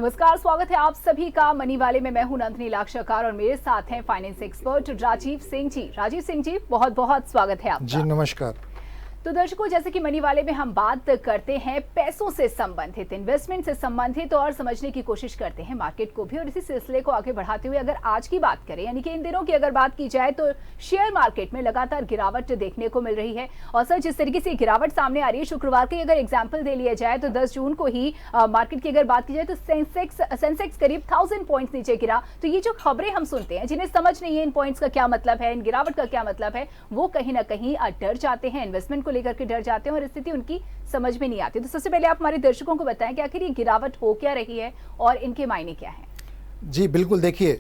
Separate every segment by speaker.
Speaker 1: नमस्कार, स्वागत है आप सभी का मनी वाले में। मैं हूं नंदिनी लाक्षाकार और मेरे साथ हैं फाइनेंस एक्सपर्ट राजीव सिंह जी। राजीव सिंह जी, बहुत बहुत स्वागत है आपका।
Speaker 2: जी नमस्कार।
Speaker 1: तो दर्शकों, जैसे कि मनी वाले में हम बात करते हैं पैसों से संबंधित, इन्वेस्टमेंट से संबंधित और समझने की कोशिश करते हैं मार्केट को भी। और इसी सिलसिले को आगे बढ़ाते हुए अगर आज की बात करें, यानी कि इन दिनों की अगर बात की जाए, तो शेयर मार्केट में लगातार गिरावट देखने को मिल रही है। और सर, जिस तरीके से गिरावट सामने आ रही है, शुक्रवार की अगर एग्जाम्पल दे लिया जाए तो 10 जून को ही मार्केट की अगर बात की जाए तो सेंसेक्स करीब 1000 पॉइंट्स नीचे गिरा। तो ये जो खबरें हम सुनते हैं, जिन्हें समझ नहीं है इन पॉइंट्स का क्या मतलब है, इन गिरावट का क्या मतलब है, वो कहीं ना कहीं डर जाते हैं, इन्वेस्टमेंट को लेकर के डर जाते हैं और स्थिति उनकी समझ में नहीं आती। तो सबसे पहले आप हमारे दर्शकों को बताएं कि आखिर ये गिरावट हो क्या रही है और इनके मायने क्या हैं।
Speaker 2: जी बिल्कुल, देखिए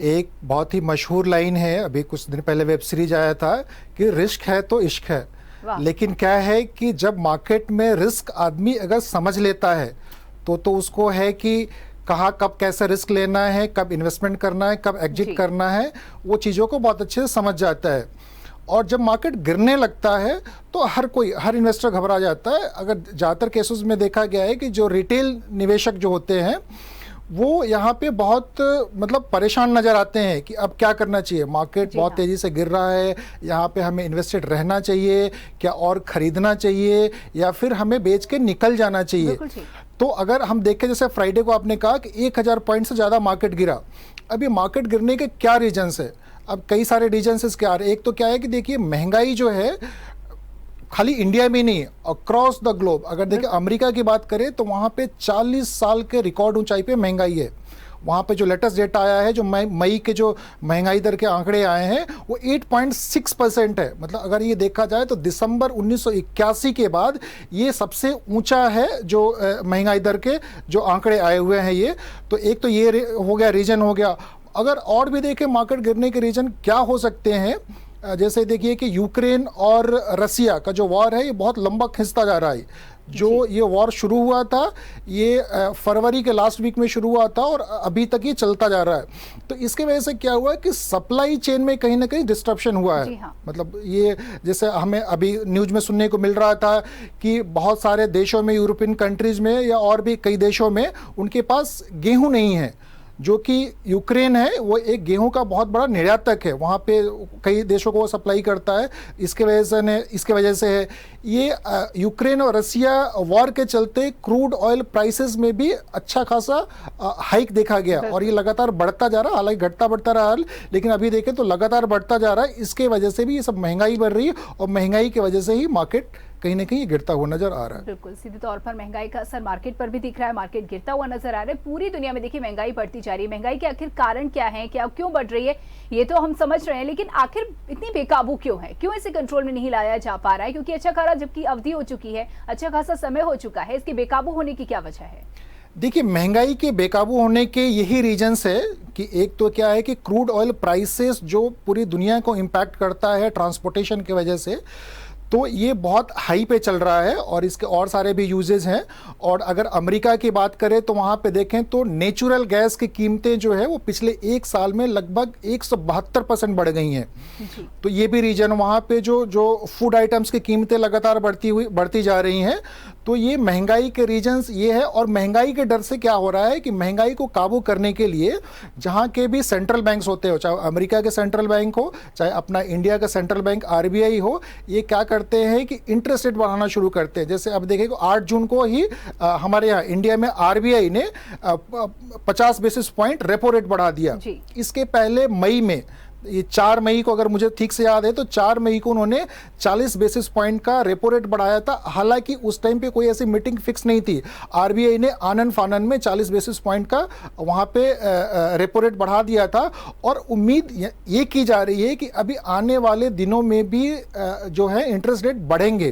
Speaker 2: एक बहुत ही मशहूर लाइन है, अभी कुछ दिन पहले वेब सीरीज आया था कि रिस्क है तो इश्क है। लेकिन क्या है कि जब मार्केट में रिस्क आदमी अगर समझ लेता है तो उसको है कि कहाँ कब कैसे रिस्क लेना है, कब इन्वेस्टमेंट करना है, कब एग्जिट करना है, वो चीज़ों को बहुत अच्छे से समझ जाता है। और जब मार्केट गिरने लगता है तो हर इन्वेस्टर घबरा जाता है। अगर ज़्यादातर केसेस में देखा गया है कि जो रिटेल निवेशक जो होते हैं वो यहाँ पे बहुत मतलब परेशान नज़र आते हैं कि अब क्या करना चाहिए, मार्केट बहुत तेज़ी से गिर रहा है, यहाँ पे हमें इन्वेस्टेड रहना चाहिए क्या, और ख़रीदना चाहिए या फिर हमें बेच के निकल जाना चाहिए। तो अगर हम देखें, जैसे फ्राइडे को आपने कहा कि 1000 पॉइंट से ज़्यादा मार्केट गिरा। अभी मार्केट गिरने के क्या रीजन्स है? अब कई सारे रीजन्स इसके आ रहे हैं। एक तो क्या है कि देखिए महंगाई जो है खाली इंडिया में नहीं, अक्रॉस द ग्लोब। अगर देखिए अमेरिका की बात करें तो वहाँ पे 40 साल के रिकॉर्ड ऊंचाई पे महंगाई है। वहाँ पे जो लेटेस्ट डेटा आया है, जो मई के जो महंगाई दर के आंकड़े आए हैं, वो 8.6% है। मतलब अगर ये देखा जाए तो दिसंबर 1981 के बाद ये सबसे ऊंचा है जो महंगाई दर के जो आंकड़े आए हुए हैं ये। तो एक तो ये हो गया, रीजन हो गया। अगर और भी देखें मार्केट गिरने के रीजन क्या हो सकते हैं, जैसे देखिए कि यूक्रेन और रसिया का जो वॉर है ये बहुत लंबा खिंचता जा रहा है। जो ये वॉर शुरू हुआ था ये फरवरी के लास्ट वीक में शुरू हुआ था और अभी तक ये चलता जा रहा है। तो इसके वजह से क्या हुआ कि सप्लाई चेन में कहीं ना कहीं डिस्ट्रप्शन हुआ है। मतलब ये जैसे हमें अभी न्यूज में सुनने को मिल रहा था कि बहुत सारे देशों में, यूरोपियन कंट्रीज में या और भी कई देशों में उनके पास गेहूं नहीं है, जो कि यूक्रेन है वो एक गेहूं का बहुत बड़ा निर्यातक है, वहाँ पे कई देशों को वो सप्लाई करता है। इसके वजह से है ये यूक्रेन और रसिया वॉर के चलते क्रूड ऑयल प्राइसेस में भी अच्छा खासा हाइक देखा गया और ये लगातार बढ़ता जा रहा है। हालांकि घटता बढ़ता रहा लेकिन अभी देखें तो लगातार बढ़ता जा रहा है। इसके वजह से भी ये सब महंगाई बढ़ रही है और महंगाई की वजह से ही मार्केट कहीं ना कहीं गिरता हुआ नजर आ रहा है।
Speaker 1: बिल्कुल, सीधे तौर पर महंगाई का असर मार्केट पर भी दिख रहा है, मार्केट गिरता हुआ नजर आ रहा है। पूरी दुनिया में देखिए महंगाई बढ़ती जा रही है। महंगाई के आखिर कारण क्या है, क्या क्यों बढ़ रही है, ये तो हम समझ रहे हैं, लेकिन आखिर इतनी बेकाबू क्यों है, क्यों इसे कंट्रोल में नहीं लाया जा पा रहा है? क्योंकि अच्छा खासा जबकि अवधि हो चुकी है, अच्छा खासा समय हो चुका है, इसके बेकाबू होने की क्या वजह है?
Speaker 2: देखिए महंगाई के बेकाबू होने के यही रीजन्स है कि एक तो क्या है कि क्रूड ऑयल प्राइसेस जो पूरी दुनिया को इम्पैक्ट करता है ट्रांसपोर्टेशन की वजह से, तो ये बहुत हाई पे चल रहा है और इसके और सारे भी यूजेस हैं। और अगर अमेरिका की बात करें तो वहाँ पे देखें तो नेचुरल गैस की कीमतें जो है वो पिछले एक साल में लगभग 172% बढ़ गई हैं। तो ये भी रीजन, वहाँ पे जो फूड आइटम्स की कीमतें लगातार बढ़ती जा रही हैं। तो ये महंगाई के रीजन्स ये है। और महंगाई के डर से क्या हो रहा है कि महंगाई को काबू करने के लिए जहाँ के भी सेंट्रल बैंक्स होते हो, चाहे अमेरिका के सेंट्रल बैंक हो, चाहे अपना इंडिया का सेंट्रल बैंक RBI हो, ये क्या करते हैं कि इंटरेस्ट रेट बढ़ाना शुरू करते हैं। जैसे अब देखिए 8 जून को ही हमारे यहाँ इंडिया में RBI ने 50 बेसिस पॉइंट रेपो रेट बढ़ा दिया। इसके पहले मई में, ये 4 मई को अगर मुझे ठीक से याद है तो 4 मई को उन्होंने 40 बेसिस पॉइंट का रेपो रेट बढ़ाया था। हालांकि उस टाइम पे कोई ऐसी मीटिंग फिक्स नहीं थी। RBI ने आनन फानन में 40 बेसिस पॉइंट का वहाँ पे रेपो रेट बढ़ा दिया था। और उम्मीद ये की जा रही है कि अभी आने वाले दिनों में भी जो है इंटरेस्ट रेट बढ़ेंगे।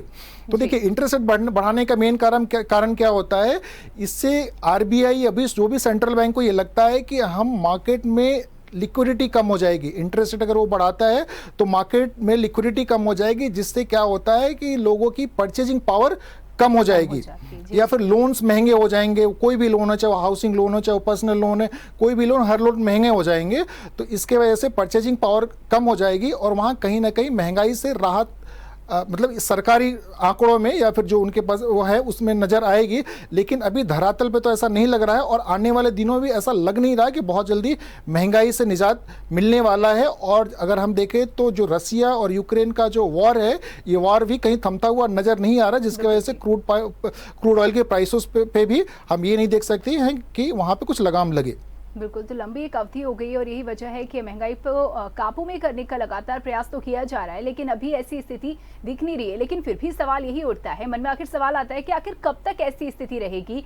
Speaker 2: तो देखिए इंटरेस्ट रेट बढ़ाने का मेन कारण क्या होता है, इससे RBI अभी जो भी सेंट्रल बैंक को ये लगता है कि हम मार्केट में लिक्विडिटी कम हो जाएगी। इंटरेस्ट रेट अगर वो बढ़ाता है तो मार्केट में लिक्विडिटी कम हो जाएगी, जिससे क्या होता है कि लोगों की परचेजिंग पावर कम हो जाएगी या फिर लोन्स महंगे हो जाएंगे। कोई भी लोन हो, चाहे वो हाउसिंग लोन हो, चाहे वो पर्सनल लोन है, कोई भी लोन, हर लोन महंगे हो जाएंगे। तो इसके वजह से परचेजिंग पावर कम हो जाएगी और वहाँ कहीं ना कहीं महंगाई से राहत मतलब सरकारी आंकड़ों में या फिर जो उनके पास वो है उसमें नजर आएगी, लेकिन अभी धरातल पे तो ऐसा नहीं लग रहा है और आने वाले दिनों में भी ऐसा लग नहीं रहा कि बहुत जल्दी महंगाई से निजात मिलने वाला है। और अगर हम देखें तो जो रसिया और यूक्रेन का जो वॉर है, ये वॉर भी कहीं थमता हुआ नजर नहीं आ रहा, जिसकी वजह से क्रूड ऑयल के प्राइसेस पे भी हम ये नहीं देख सकते हैं कि वहां पे कुछ लगाम लगे।
Speaker 1: बिल्कुल, तो लंबी एक अवधि हो गई और यही वजह है कि महंगाई को काबू में करने का लगातार प्रयास तो किया जा रहा है, लेकिन अभी ऐसी स्थिति दिख नहीं रही है। लेकिन फिर भी सवाल यही उठता है, मन में आखिर सवाल आता है कि आखिर कब तक ऐसी स्थिति रहेगी,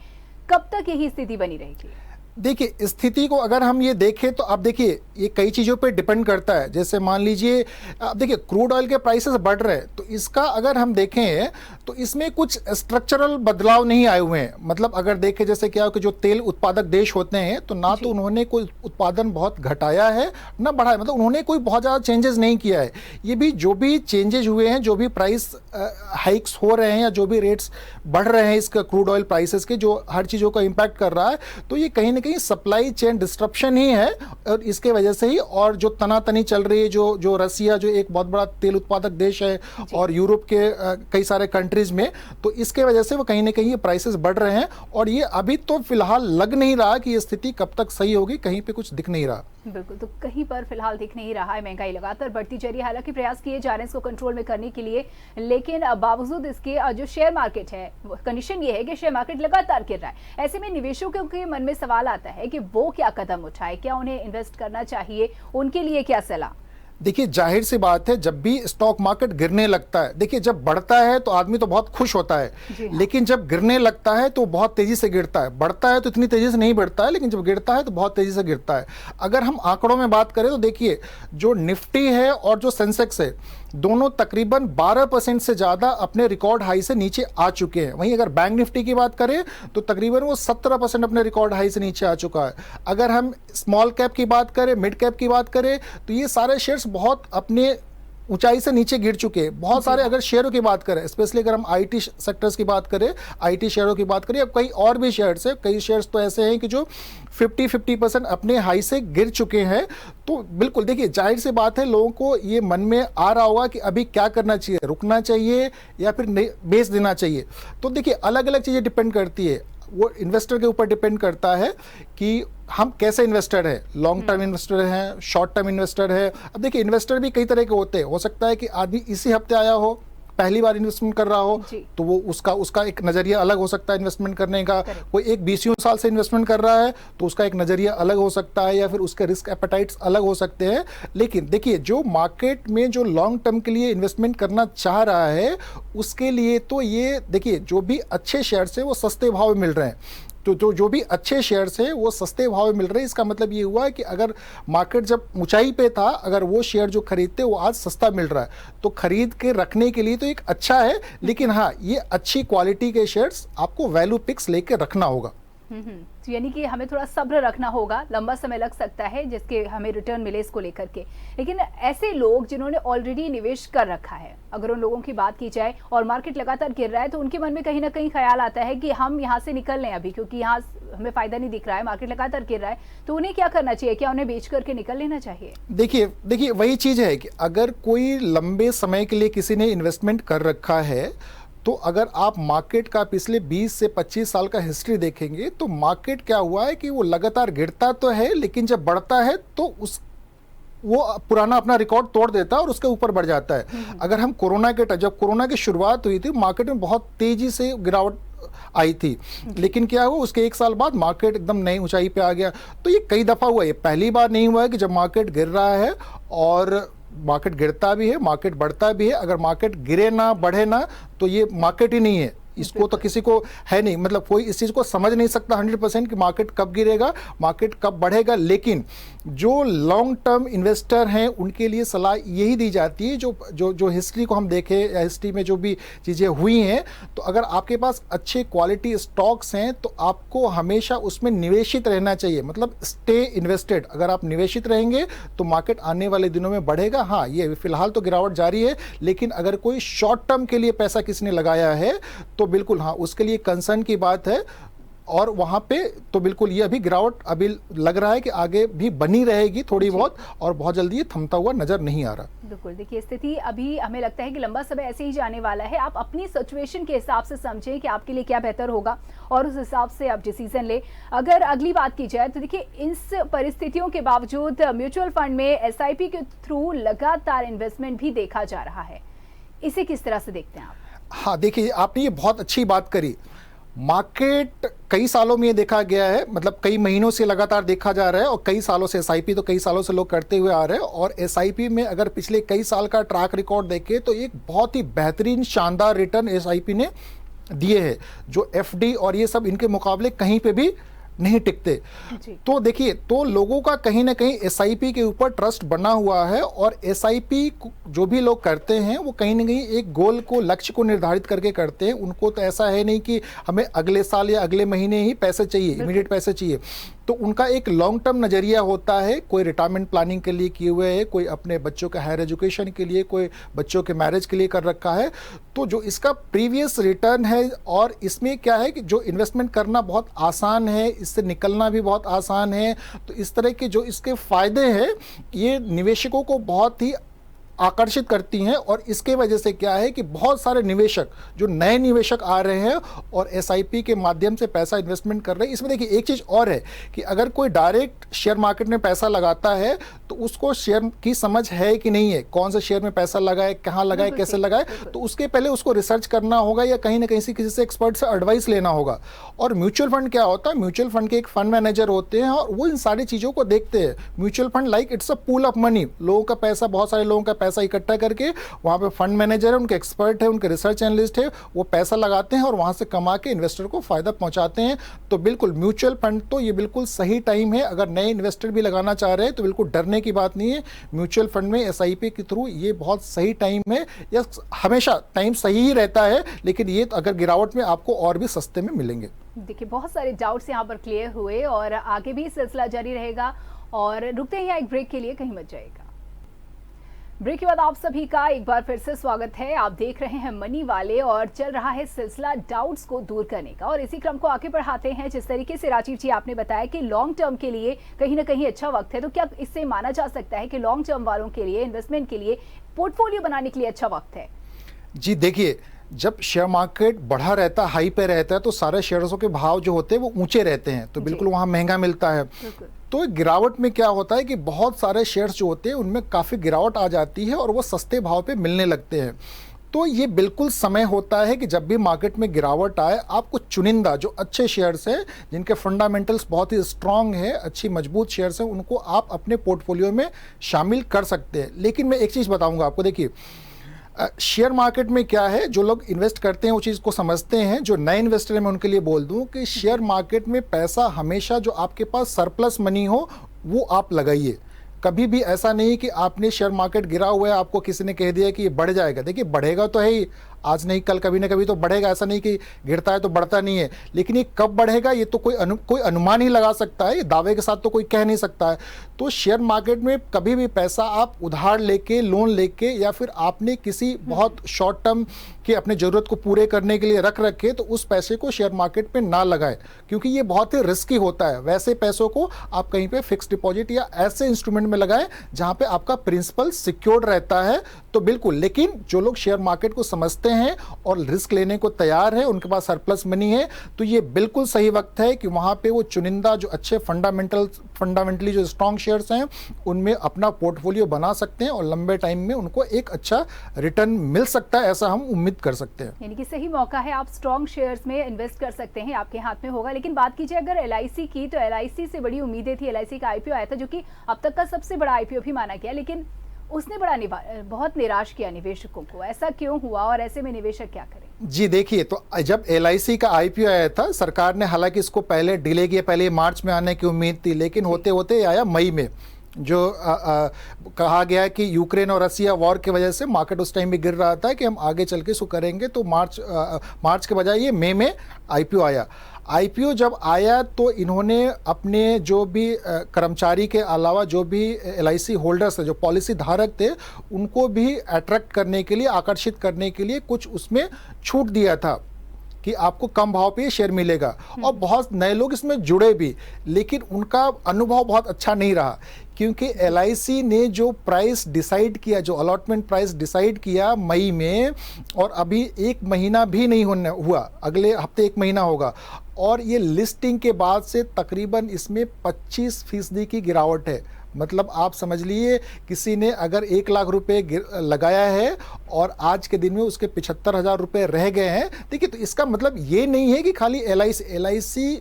Speaker 1: कब तक यही स्थिति बनी रहेगी?
Speaker 2: देखिए, स्थिति को अगर हम ये देखें तो आप देखिए ये कई चीज़ों पे डिपेंड करता है। जैसे मान लीजिए आप देखिए क्रूड ऑयल के प्राइसेस बढ़ रहे हैं, तो इसका अगर हम देखें तो इसमें कुछ स्ट्रक्चरल बदलाव नहीं आए हुए हैं। मतलब अगर देखें जैसे क्या हो कि जो तेल उत्पादक देश होते हैं तो ना तो उन्होंने कोई उत्पादन बहुत घटाया है ना बढ़ाया, मतलब उन्होंने कोई बहुत ज़्यादा चेंजेस नहीं किया है। ये भी जो भी चेंजेज हुए हैं, जो भी प्राइस हाइक्स हो रहे हैं या जो भी रेट्स बढ़ रहे हैं इसका क्रूड ऑयल प्राइसेस के, जो हर चीज़ों का इम्पैक्ट कर रहा है, तो ये कहीं ना कहीं सप्लाई चेन डिस्ट्रप्शन ही है। और इसके वजह से ही और जो तनातनी चल रही है, जो रसिया जो एक बहुत बड़ा तेल उत्पादक देश है और यूरोप के कई सारे कंट्रीज में, तो इसके वजह से वो कहीं ना कहीं ये प्राइसेस बढ़ रहे हैं। और ये अभी तो फिलहाल लग नहीं रहा कि ये स्थिति कब तक सही होगी, कहीं पे कुछ दिख नहीं रहा।
Speaker 1: बिल्कुल, तो कहीं पर फिलहाल दिख नहीं रहा है। महंगाई लगातार बढ़ती जा रही है, हालांकि प्रयास किए जा रहे हैं इसको कंट्रोल में करने के लिए, लेकिन बावजूद इसके जो शेयर मार्केट है, कंडीशन ये है कि शेयर मार्केट लगातार गिर रहा है। ऐसे में निवेशकों के मन में सवाल आता है कि वो क्या कदम उठाए, क्या उन्हें इन्वेस्ट करना चाहिए, उनके लिए क्या सलाह?
Speaker 2: देखिए, जाहिर सी बात है, जब भी स्टॉक मार्केट गिरने लगता है, देखिए जब बढ़ता है तो आदमी तो बहुत खुश होता है, लेकिन जब गिरने लगता है तो बहुत तेजी से गिरता है। बढ़ता है तो इतनी तेजी से नहीं बढ़ता है, लेकिन जब गिरता है तो बहुत तेजी से गिरता है। अगर हम आंकड़ों में बात करें तो देखिए जो निफ्टी है और जो सेंसेक्स है, दोनों तकरीबन 12% से ज़्यादा अपने रिकॉर्ड हाई से नीचे आ चुके हैं। वहीं अगर बैंक निफ्टी की बात करें तो तकरीबन वो 17% अपने रिकॉर्ड हाई से नीचे आ चुका है। अगर हम स्मॉल कैप की बात करें, मिड कैप की बात करें, तो ये सारे शेयर्स बहुत अपने ऊंचाई से नीचे गिर चुके हैं। बहुत सारे अगर शेयरों की बात करें, स्पेशली अगर हम आईटी सेक्टर्स की बात करें, आईटी शेयरों की बात करें, अब कई और भी शेयर्स है, कई शेयर्स तो ऐसे हैं कि जो 50% अपने हाई से गिर चुके हैं। तो बिल्कुल देखिए, जाहिर सी बात है, लोगों को ये मन में आ रहा होगा कि अभी क्या करना चाहिए, रुकना चाहिए या फिर बेच देना चाहिए। तो देखिए अलग अलग चीज़ें डिपेंड करती है, वो इन्वेस्टर के ऊपर डिपेंड करता है कि हम कैसे इन्वेस्टर है, लॉन्ग टर्म इन्वेस्टर हैं, शॉर्ट टर्म इन्वेस्टर है। अब देखिए इन्वेस्टर भी कई तरह के होते हैं। हो सकता है कि आदमी इसी हफ्ते आया हो, पहली बार इन्वेस्टमेंट कर रहा हो, तो वो उसका एक नजरिया अलग हो सकता है इन्वेस्टमेंट करने का। कोई एक 20 साल से इन्वेस्टमेंट कर रहा है तो उसका एक नजरिया अलग हो सकता है, या फिर उसके रिस्क एपेटाइट्स अलग हो सकते हैं। लेकिन देखिए जो मार्केट में जो लॉन्ग टर्म के लिए इन्वेस्टमेंट करना चाह रहा है, उसके लिए तो ये देखिए जो भी अच्छे शेयर्स है वो सस्ते भाव में मिल रहे हैं। तो जो भी अच्छे शेयर्स हैं वो सस्ते भाव में मिल रहे हैं। इसका मतलब ये हुआ है कि अगर मार्केट जब ऊंचाई पे था, अगर वो शेयर जो खरीदते वो आज सस्ता मिल रहा है, तो खरीद के रखने के लिए तो एक अच्छा है। लेकिन हाँ, ये अच्छी क्वालिटी के शेयर्स आपको वैल्यू पिक्स लेके रखना होगा।
Speaker 1: तो यानी कि हमें थोड़ा सब्र रखना होगा, लंबा समय लग सकता है जिसके हमें रिटर्न मिले इसको लेकर के। लेकिन ऐसे लोग जिन्होंने ऑलरेडी निवेश कर रखा है, अगर उन लोगों की बात की जाए और मार्केट लगातार गिर रहा है, तो उनके मन में कहीं ना कहीं ख्याल आता है कि हम यहाँ से निकल लें अभी, क्योंकि यहाँ हमें फायदा नहीं दिख रहा है, मार्केट लगातार गिर रहा है। तो उन्हें क्या करना चाहिए, क्या उन्हें बेच करके निकल लेना चाहिए?
Speaker 2: देखिए वही चीज है कि अगर कोई लंबे समय के लिए किसी ने इन्वेस्टमेंट कर रखा है, तो अगर आप मार्केट का पिछले 20 से 25 साल का हिस्ट्री देखेंगे तो मार्केट क्या हुआ है कि वो लगातार गिरता तो है, लेकिन जब बढ़ता है तो वो पुराना अपना रिकॉर्ड तोड़ देता है और उसके ऊपर बढ़ जाता है। अगर हम जब कोरोना की शुरुआत हुई थी, मार्केट में बहुत तेजी से गिरावट आई थी, लेकिन क्या हुआ उसके 1 साल बाद मार्केट एकदम नई ऊंचाई पे आ गया। तो ये कई दफा हुआ, ये पहली बार नहीं हुआ है कि जब मार्केट गिर रहा है और मार्केट गिरता भी है, मार्केट बढ़ता भी है। अगर मार्केट गिरे ना बढ़े ना तो ये मार्केट ही नहीं है। इसको तो किसी को है नहीं, मतलब कोई इस चीज़ को समझ नहीं सकता 100% कि मार्केट कब गिरेगा, मार्केट कब बढ़ेगा। लेकिन जो लॉन्ग टर्म इन्वेस्टर हैं उनके लिए सलाह यही दी जाती है, जो हिस्ट्री को हम देखें या हिस्ट्री में जो भी चीज़ें हुई हैं, तो अगर आपके पास अच्छे क्वालिटी स्टॉक्स हैं तो आपको हमेशा उसमें निवेशित रहना चाहिए, मतलब स्टे इन्वेस्टेड। अगर आप निवेशित रहेंगे तो मार्केट आने वाले दिनों में बढ़ेगा। हाँ, ये फिलहाल तो गिरावट जारी है, लेकिन अगर कोई शॉर्ट टर्म के लिए पैसा किसी ने लगाया है तो बिल्कुल हाँ, उसके लिए कंसर्न की बात है। और वहां पे तो बिल्कुल ये अभी गिरावट अभी लग रहा है कि आगे भी बनी रहेगी थोड़ी बहुत, और बहुत जल्दी ये थमता हुआ नजर नहीं आ रहा।
Speaker 1: बिल्कुल, देखिए स्थिति अभी हमें लगता है कि लंबा समय ऐसे ही जाने वाला है। आप अपनी सिचुएशन के हिसाब से समझें कि आपके लिए क्या बेहतर होगा और उस हिसाब से आप डिसीजन ले। अगर अगली बात की जाए तो देखिए इस परिस्थितियों के बावजूद म्यूचुअल फंड में एसआईपी के थ्रू लगातार इन्वेस्टमेंट भी देखा जा रहा है, इसे किस तरह से देखते हैं आप?
Speaker 2: हाँ देखिए, आपने ये बहुत अच्छी बात करी। मार्केट कई सालों में ये देखा गया है, मतलब कई महीनों से लगातार देखा जा रहा है, और कई सालों से एसआईपी तो कई सालों से लोग करते हुए आ रहे हैं। और एसआईपी में अगर पिछले कई साल का ट्रैक रिकॉर्ड देखें तो एक बहुत ही बेहतरीन शानदार रिटर्न एसआईपी ने दिए हैं, जो एफडी और ये सब इनके मुकाबले कहीं पे भी नहीं टिकते। तो देखिए, तो लोगों का कहीं ना कहीं एसआईपी के ऊपर ट्रस्ट बना हुआ है, और एसआईपी जो भी लोग करते हैं वो कहीं ना कहीं एक गोल को, लक्ष्य को निर्धारित करके करते हैं। उनको तो ऐसा है नहीं कि हमें अगले साल या अगले महीने ही पैसे चाहिए, इमीडिएट पैसे चाहिए। तो उनका एक लॉन्ग टर्म नज़रिया होता है। कोई रिटायरमेंट प्लानिंग के लिए किए हुए है, कोई अपने बच्चों के हायर एजुकेशन के लिए, कोई बच्चों के मैरिज के लिए कर रखा है। तो जो इसका प्रीवियस रिटर्न है, और इसमें क्या है कि जो इन्वेस्टमेंट करना बहुत आसान है, इससे निकलना भी बहुत आसान है। तो इस तरह के जो इसके फ़ायदे हैं ये निवेशकों को बहुत ही आकर्षित करती हैं, और इसके वजह से क्या है कि बहुत सारे निवेशक, जो नए निवेशक आ रहे हैं और एसआईपी के माध्यम से पैसा इन्वेस्टमेंट कर रहे हैं। इसमें देखिए एक चीज़ और है कि अगर कोई डायरेक्ट शेयर मार्केट में पैसा लगाता है तो उसको शेयर की समझ है कि नहीं है, कौन से शेयर में पैसा लगाए, कहाँ लगाए, कैसे लगाए, तो उसके पहले उसको रिसर्च करना होगा या कहीं ना कहीं से किसी से एक्सपर्ट से एडवाइस लेना होगा। और म्यूचुअल फंड क्या होता है, म्यूचुअल फंड के एक फंड मैनेजर होते हैं और वो इन सारी चीज़ों को देखते हैं। Mutual fund like it's a pool of money, लोगों का पैसा, बहुत सारे लोगों का पैसा इकट्ठा करके वहाँ पे फंड मैनेजर है, उनके एक्सपर्ट है, उनके रिसर्च एनालिस्ट है, वो पैसा लगाते हैं और वहाँ से कमा के इन्वेस्टर को फायदा पहुँचाते हैं। तो बिल्कुल म्यूचुअल फंड तो ये बिल्कुल सही टाइम है, अगर नए इन्वेस्टर भी लगाना चाह रहे हैं तो बिल्कुल डरने की बात नहीं है। म्यूचुअल फंड में एसआईपी के थ्रू ये बहुत सही टाइम है, या हमेशा टाइम सही ही रहता है, लेकिन ये अगर गिरावट में आपको और भी सस्ते में मिलेंगे।
Speaker 1: देखिए बहुत सारे डाउट्स यहाँ पर क्लियर हुए और आगे भी सिलसिला जारी रहेगा, और रुकते हैं यहाँ एक ब्रेक के लिए, कहीं मत जाएगा। ब्रेक के बाद आप सभी का एक बार फिर से स्वागत है। आप देख रहे हैं मनी वाले और चल रहा है सिलसिला डाउट्स को दूर करने का, और इसी क्रम को आगे बढ़ाते हैं। जिस तरीके से राजीव जी आपने बताया कि लॉन्ग टर्म के लिए कहीं ना कहीं अच्छा वक्त है, तो क्या इससे माना जा सकता है कि लॉन्ग टर्म वालों के लिए, इन्वेस्टमेंट के लिए, पोर्टफोलियो बनाने के लिए अच्छा वक्त है? जी
Speaker 2: देखिए, जब शेयर मार्केट बढ़ा रहता है, हाई पे रहता है, तो सारे शेयर्सों के भाव जो होते हैं वो ऊंचे रहते हैं, तो बिल्कुल वहाँ महंगा मिलता है। तो गिरावट में क्या होता है कि बहुत सारे शेयर्स जो होते हैं उनमें काफ़ी गिरावट आ जाती है और वो सस्ते भाव पे मिलने लगते हैं। तो ये बिल्कुल समय होता है कि जब भी मार्केट में गिरावट आए, आपको चुनिंदा जो अच्छे शेयर्स हैं, जिनके फंडामेंटल्स बहुत ही स्ट्रांग है, अच्छी मजबूत शेयर्स हैं, उनको आप अपने पोर्टफोलियो में शामिल कर सकते हैं। लेकिन मैं एक चीज़ बताऊँगा आपको, देखिए शेयर मार्केट में क्या है, जो लोग इन्वेस्ट करते हैं वो चीज़ को समझते हैं। जो नए इन्वेस्टर है मैं उनके लिए बोल दूं कि शेयर मार्केट में पैसा हमेशा, जो आपके पास सरप्लस मनी हो वो आप लगाइए। कभी भी ऐसा नहीं कि आपने शेयर मार्केट गिरा हुआ है, आपको किसी ने कह दिया कि ये बढ़ जाएगा। देखिए बढ़ेगा तो है ही, आज नहीं कल कभी ना कभी तो बढ़ेगा, ऐसा नहीं कि गिरता है तो बढ़ता नहीं है। लेकिन ये कब बढ़ेगा ये तो कोई अनुमान ही लगा सकता है, ये दावे के साथ तो कोई कह नहीं सकता है। तो शेयर मार्केट में कभी भी पैसा आप उधार लेके, लोन लेके, या फिर आपने किसी बहुत शॉर्ट टर्म के अपने ज़रूरत को पूरे करने के लिए रख रखे, तो उस पैसे को शेयर मार्केट पे ना लगाएं, क्योंकि ये बहुत ही रिस्की होता है। वैसे पैसों को आप कहीं पे फिक्स डिपॉजिट या ऐसे इंस्ट्रूमेंट में लगाएं जहां पे आपका प्रिंसिपल सिक्योर्ड रहता है। तो बिल्कुल, लेकिन जो लोग शेयर मार्केट को समझते हैं और रिस्क लेने को तैयार है, उनके पास सरप्लस मनी है, तो ये बिल्कुल सही वक्त है कि वहां पे वो चुनिंदा जो अच्छे फंडामेंटली जो स्ट्रॉन्ग शेयर्स हैं उनमें अपना पोर्टफोलियो बना सकते हैं, और लंबे टाइम में उनको एक अच्छा रिटर्न मिल सकता है, ऐसा हम उम्मीद कर सकते हैं।
Speaker 1: यानी कि सही मौका है, आप स्ट्रॉन्ग शेयर्स में इन्वेस्ट कर सकते हैं, आपके हाथ में होगा। लेकिन बात कीजिए अगर एलआईसी की, तो एलआईसी से बड़ी उम्मीदें थी। एलआईसी का आईपीओ आया था जो कि अब तक का सबसे बड़ा आईपीओ भी माना गया, लेकिन उसने बहुत निराश किया निवेशकों को। ऐसा क्यों हुआ और ऐसे में निवेशक क्या करें?
Speaker 2: जी देखिए, तो जब एलआईसी का आईपीओ आया था, सरकार ने हालांकि इसको पहले डिले किया, पहले मार्च में आने की उम्मीद थी, लेकिन होते होते आया मई में। जो कहा गया कि यूक्रेन और रसिया वॉर की वजह से मार्केट उस टाइम भी गिर रहा था कि हम आगे चल के इसको करेंगे, तो मार्च के बजाय ये मई में आईपीओ आया। आईपीओ जब आया तो इन्होंने अपने जो भी कर्मचारी के अलावा जो भी एलआईसी होल्डर्स थे, जो पॉलिसी धारक थे, उनको भी अट्रैक्ट करने के लिए, आकर्षित करने के लिए कुछ उसमें छूट दिया था। कि आपको कम भाव पे ये शेयर मिलेगा, और बहुत नए लोग इसमें जुड़े भी, लेकिन उनका अनुभव बहुत अच्छा नहीं रहा, क्योंकि LIC ने जो प्राइस डिसाइड किया, जो अलॉटमेंट प्राइस डिसाइड किया मई में, और अभी 1 महीना भी नहीं होने हुआ, अगले हफ्ते 1 महीना होगा, और ये लिस्टिंग के बाद से तकरीबन इसमें 25% की गिरावट है। मतलब आप समझ लीजिए, किसी ने अगर 1 लाख रुपए लगाया है और आज के दिन में उसके 75,000 रुपए रह गए हैं। देखिए, तो इसका मतलब ये नहीं है कि खाली LIC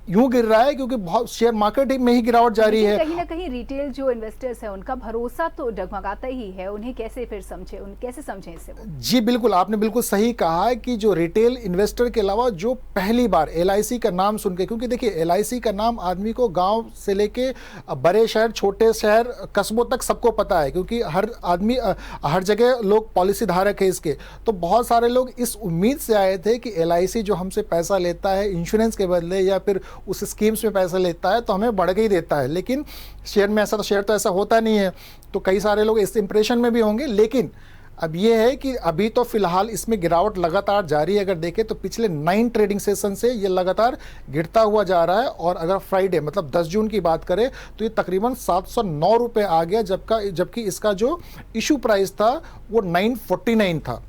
Speaker 2: यूं गिर रहा है, क्योंकि बहुत शेयर मार्केट में ही गिरावट जारी है।
Speaker 1: कहीं ना कहीं रिटेल जो इन्वेस्टर्स है उनका भरोसा तो डगमगाता ही है, उन्हें कैसे फिर समझे, कैसे समझे इससे वो?
Speaker 2: जी बिल्कुल, आपने बिल्कुल सही कहा है कि जो रिटेल इन्वेस्टर के अलावा जो पहली बार LIC का नाम सुन के, क्योंकि देखिए LIC का नाम आदमी को गांव से लेके बड़े शहर, छोटे शहर, कस्बों तक सबको पता है, क्योंकि हर आदमी हर जगह लोग पॉलिसी धारक है इसके। तो बहुत सारे लोग इस उम्मीद से आए थे कि LIC जो हमसे पैसा लेता है इंश्योरेंस के बदले या फिर उस स्कीम्स में पैसा लेता है तो हमें बढ़ के ही देता है, लेकिन शेयर तो ऐसा होता नहीं है। तो कई सारे लोग इस इंप्रेशन में भी होंगे, लेकिन अब ये है कि अभी तो फिलहाल इसमें गिरावट लगातार जारी है। अगर देखें तो पिछले 9 ट्रेडिंग सेशन से ये लगातार गिरता हुआ जा रहा है, और अगर फ्राइडे मतलब 10 जून की बात करें तो ये तकरीबन 709 रुपये आ गया, जबकि इसका जो इशू प्राइस था वो 949 था।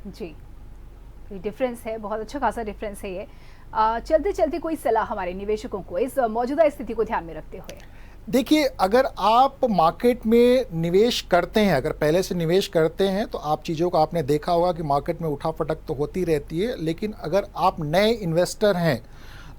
Speaker 1: जी, डिफरेंस है, बहुत अच्छा खासा डिफरेंस है ये। चलते चलते कोई सलाह हमारे निवेशकों को इस मौजूदा स्थिति को ध्यान में रखते हुए?
Speaker 2: देखिए, अगर आप मार्केट में निवेश करते हैं, अगर पहले से निवेश करते हैं, तो आप चीज़ों को आपने देखा होगा कि मार्केट में उठापटक तो होती रहती है, लेकिन अगर आप नए इन्वेस्टर हैं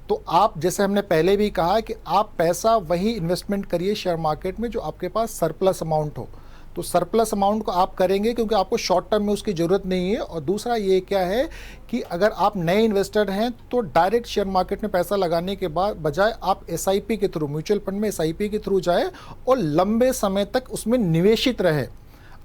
Speaker 2: तो आप, जैसे हमने पहले भी कहा, कि आप पैसा वही इन्वेस्टमेंट करिए शेयर मार्केट में जो आपके पास सरप्लस अमाउंट हो। तो सरप्लस अमाउंट को आप करेंगे क्योंकि आपको शॉर्ट टर्म में उसकी ज़रूरत नहीं है। और दूसरा ये क्या है कि अगर आप नए इन्वेस्टर हैं तो डायरेक्ट शेयर मार्केट में पैसा लगाने के बाद बजाय आप SIP के थ्रू, म्यूचुअल फंड में SIP के थ्रू जाए और लंबे समय तक उसमें निवेशित रहे।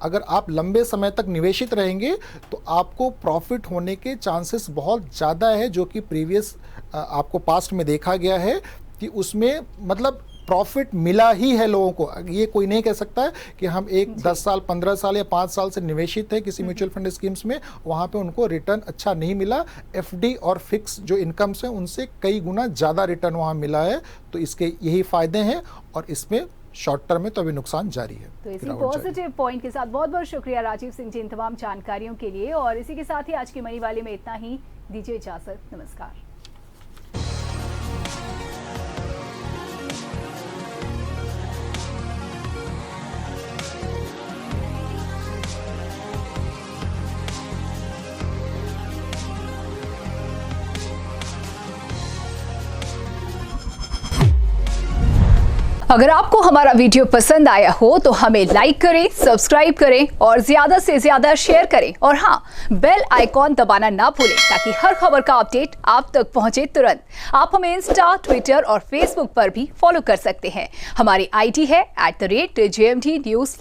Speaker 2: अगर आप लंबे समय तक निवेशित रहेंगे तो आपको प्रॉफिट होने के चांसेस बहुत ज़्यादा है, जो कि प्रीवियस आपको पास्ट में देखा गया है कि उसमें मतलब प्रॉफिट मिला ही है लोगों को। ये कोई नहीं कह सकता कि हम 10 साल, 15 साल या 5 साल से निवेशित है किसी म्यूचुअल फंड स्कीम्स में, वहाँ पे उनको रिटर्न अच्छा नहीं मिला। FD और फिक्स जो इनकम्स हैं उनसे कई गुना ज़्यादा रिटर्न वहाँ मिला है। तो इसके यही फ़ायदे हैं, और इसमें शॉर्ट टर्म में तो अभी नुकसान जारी है।
Speaker 1: तो इसी पॉजिटिव पॉइंट के साथ बहुत बहुत शुक्रिया राजीव सिंह जी इन तमाम जानकारियों के लिए। और इसी के साथ ही आज की मनी वाले में इतना ही। दीजिए इजाजत, नमस्कार। अगर आपको हमारा वीडियो पसंद आया हो तो हमें लाइक करें, सब्सक्राइब करें और ज्यादा से ज्यादा शेयर करें। और हाँ, बेल आइकॉन दबाना ना भूलें ताकि हर खबर का अपडेट आप तक पहुंचे तुरंत। आप हमें इंस्टा, ट्विटर और फेसबुक पर भी फॉलो कर सकते हैं। हमारी ID है @JMT News।